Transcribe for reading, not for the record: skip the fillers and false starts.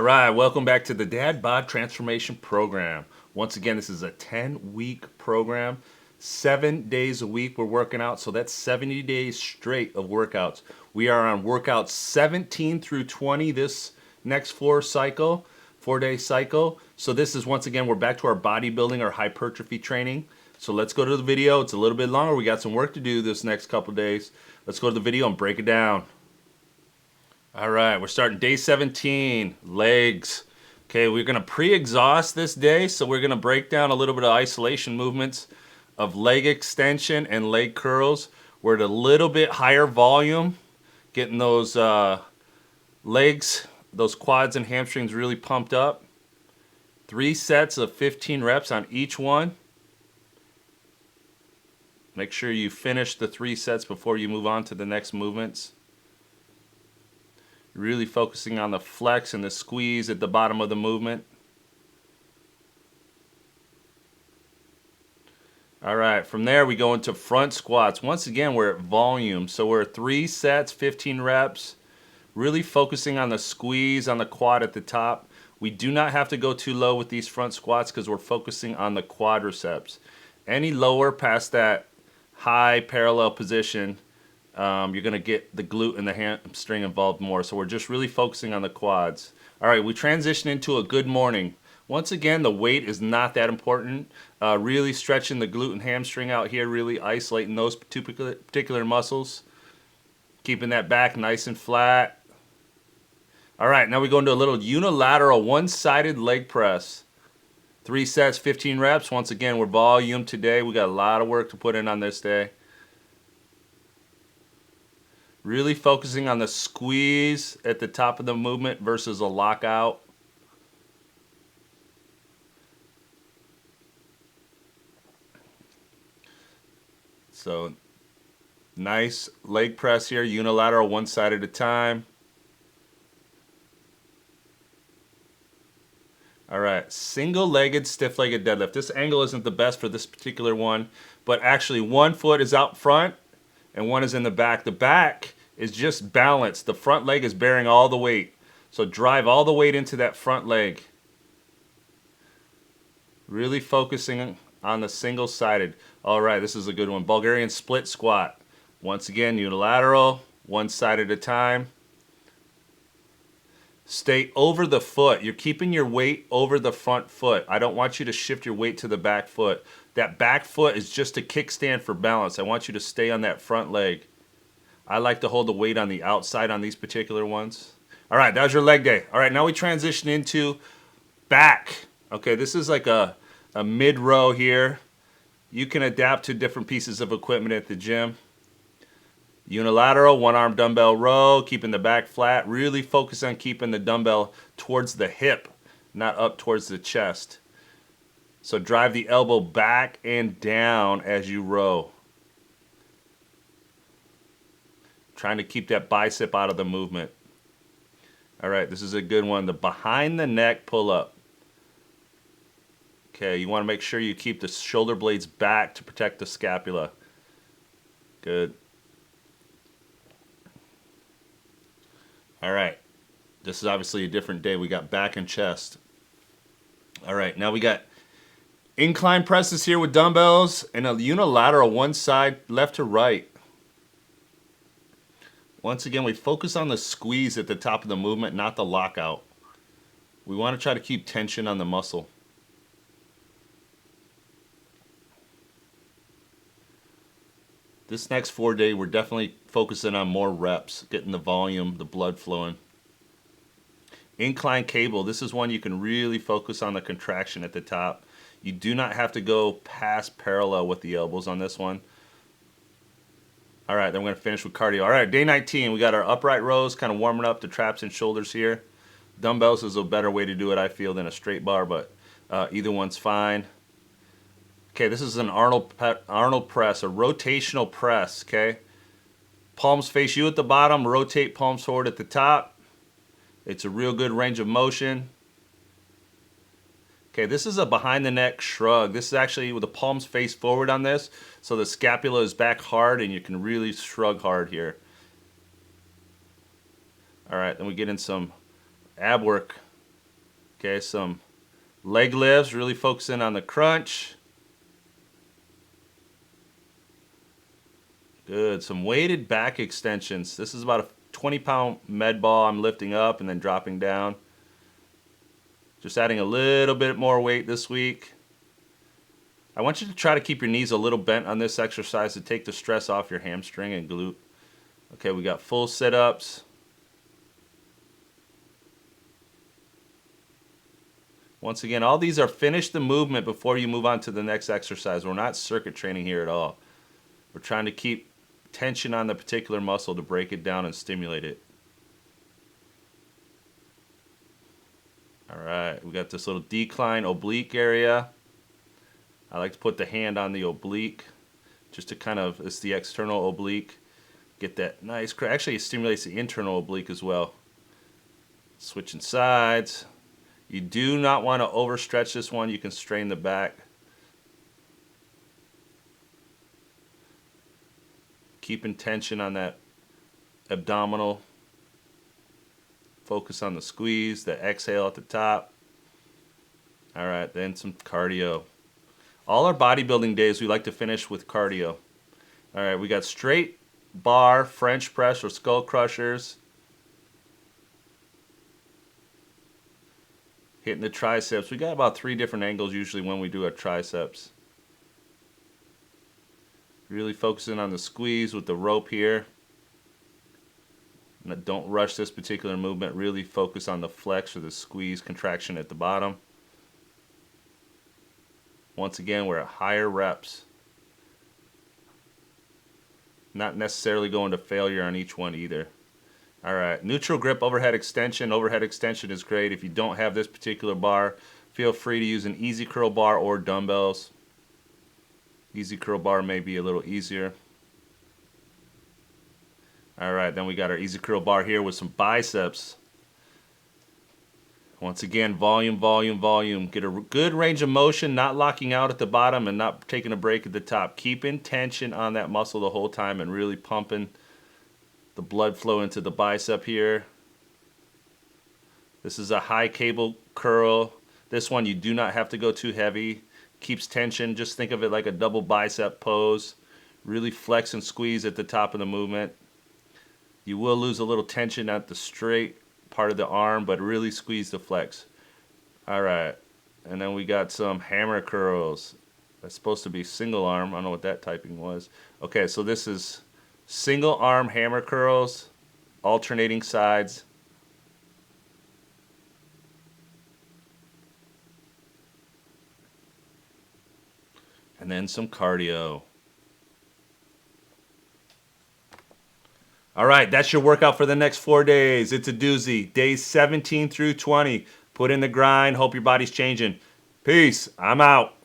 right, welcome back to the Dad Bod Transformation Program. Once again, this is a 10-week program. 7 days a week we're working out, so that's 70 days straight of workouts. We are on workouts 17 through 20 this next 4-day cycle. So this is, once again, we're back to our bodybuilding, our hypertrophy training. So let's go to the video. It's a little bit longer. We got some work to do this next couple days. Let's go to the video and break it down. All right, we're starting day 17, legs. Okay, we're gonna pre-exhaust this day, so we're gonna break down a little bit of isolation movements of leg extension and leg curls. We're at a little bit higher volume, getting those legs, those quads and hamstrings really pumped up. 3 sets of 15 reps on each one. Make sure you finish the 3 sets before you move on to the next movements. Really focusing on the flex and the squeeze at the bottom of the movement. All right, from there we go into front squats. Once again, we're at volume. So we're 3 sets, 15 reps. Really focusing on the squeeze on the quad at the top. We do not have to go too low with these front squats because we're focusing on the quadriceps. Any lower past that high parallel position, you're going to get the glute and the hamstring involved more. So we're just really focusing on the quads. All right, we transition into a good morning. Once again, the weight is not that important. Really stretching the glute and hamstring out here, really isolating those two particular muscles. Keeping that back nice and flat. All right, now we go into a little unilateral one-sided leg press. 3 sets, 15 reps. Once again, we're volume today. We got a lot of work to put in on this day. Really focusing on the squeeze at the top of the movement versus a lockout. So, nice leg press here, unilateral, one side at a time. All right, single-legged, stiff-legged deadlift. This angle isn't the best for this particular one, but actually one foot is out front and one is in the back. The back is just balanced. The front leg is bearing all the weight. So drive all the weight into that front leg. Really focusing on the single-sided. All right, this is a good one. Bulgarian split squat. Once again, unilateral, one side at a time. Stay over the foot. You're keeping your weight over the front foot. I don't want you to shift your weight to the back foot. That back foot is just a kickstand for balance. I want you to stay on that front leg. I like to hold the weight on the outside on these particular ones. All right, that was your leg day. All right, now we transition into back. Okay, this is like a mid-row here. You can adapt to different pieces of equipment at the gym. Unilateral, one-arm dumbbell row, keeping the back flat. Really focus on keeping the dumbbell towards the hip, not up towards the chest. So drive the elbow back and down as you row. Trying to keep that bicep out of the movement. All right, this is a good one. The behind the neck pull-up. Okay, you want to make sure you keep the shoulder blades back to protect the scapula. Good. All right, this is obviously a different day. We got back and chest. All right, now we got incline presses here with dumbbells and a unilateral one side left to right. Once again, we focus on the squeeze at the top of the movement, not the lockout. We want to try to keep tension on the muscle. This next 4-day, we're definitely focusing on more reps, getting the volume, the blood flowing. Incline cable, this is one you can really focus on the contraction at the top. You do not have to go past parallel with the elbows on this one. All right, then we're going to finish with cardio. All right, day 19, we got our upright rows, kind of warming up the traps and shoulders here. Dumbbells is a better way to do it, I feel, than a straight bar, but either one's fine. Okay, this is an Arnold press, a rotational press, okay? Palms face you at the bottom, rotate palms forward at the top. It's a real good range of motion. Okay, this is a behind the neck shrug. This is actually with the palms face forward on this, so the scapula is back hard and you can really shrug hard here. All right, then we get in some ab work Okay, some leg lifts, really focusing on the crunch. Good. Some weighted back extensions. This is about a 20-pound med ball I'm lifting up and then dropping down. Just adding a little bit more weight this week. I want you to try to keep your knees a little bent on this exercise to take the stress off your hamstring and glute. Okay, we got full sit-ups. Once again, all these are finish the movement before you move on to the next exercise. We're not circuit training here at all. We're trying to keep tension on the particular muscle to break it down and stimulate it. All right, we got this little decline oblique area. I like to put the hand on the oblique just to kind of, it's the external oblique. Get that nice, actually it stimulates the internal oblique as well. Switching sides. You do not want to overstretch this one. You can strain the back. Keeping tension on that abdominal. Focus on the squeeze, the exhale at the top. All right, then some cardio. All our bodybuilding days, we like to finish with cardio. All right, we got straight bar, French press, or skull crushers. Hitting the triceps. We got about 3 different angles usually when we do our triceps. Really focusing on the squeeze with the rope here. Don't rush this particular movement. Really focus on the flex or the squeeze contraction at the bottom. Once again, we're at higher reps. Not necessarily going to failure on each one either. All right, neutral grip overhead extension. Overhead extension is great. If you don't have this particular bar, feel free to use an easy curl bar or dumbbells. Easy curl bar may be a little easier. All right, then we got our easy curl bar here with some biceps. Once again, volume, volume, volume. Get a good range of motion, not locking out at the bottom and not taking a break at the top. Keeping tension on that muscle the whole time and really pumping the blood flow into the bicep here. This is a high cable curl. This one you do not have to go too heavy. Keeps tension. Just think of it like a double bicep pose. Really flex and squeeze at the top of the movement. You will lose a little tension at the straight part of the arm, but really squeeze the flex. All right, and then we got some hammer curls. That's supposed to be single arm. I don't know what that typing was. Okay, so this is single arm hammer curls, alternating sides. And then some cardio. All right, that's your workout for the next 4 days. It's a doozy. Days 17 through 20. Put in the grind. Hope your body's changing. Peace. I'm out.